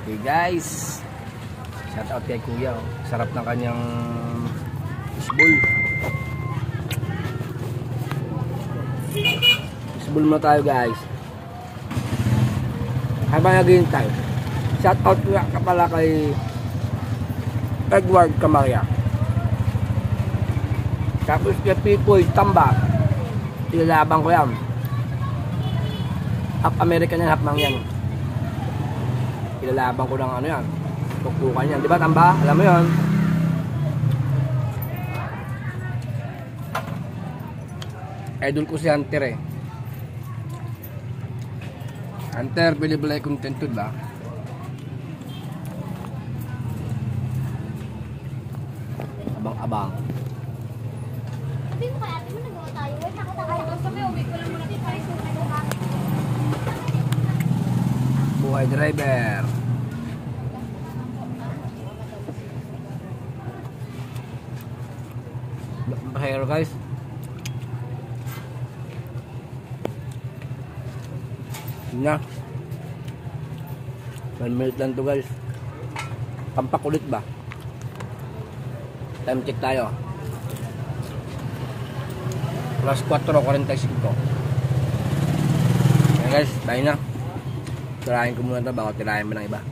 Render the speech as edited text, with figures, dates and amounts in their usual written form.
Okay guys, shout out kay Kuya. Sarap ng kanyang fishball. Fishball mo tayo guys. Habang naghihintay, shout out ka pala kay Edward Camaria. Tapos kay Pipoy Tamba, ilalabang ko yan. Half American yan, half mang yan. Ilalabang ko ng ano yan, tuktukan yan, di ba Tamba? Alam mo yun. Idol ko si Hunter eh. Hunter, bilibulay content to ba? Abang-abang. Sabi mo kaya, di mo nagawa tayo. Wait, nakatakalas kami. Uwi ko lang muna dito. Ay, sumay ko ba? Buhay driver. Bahero guys. Na. 1 minute lang to guys. Pampakulit ba? Time check tayo. Plus 4:45. Okay guys, tayo na. Tirahin ko muna ito bago tirahin mo ng iba.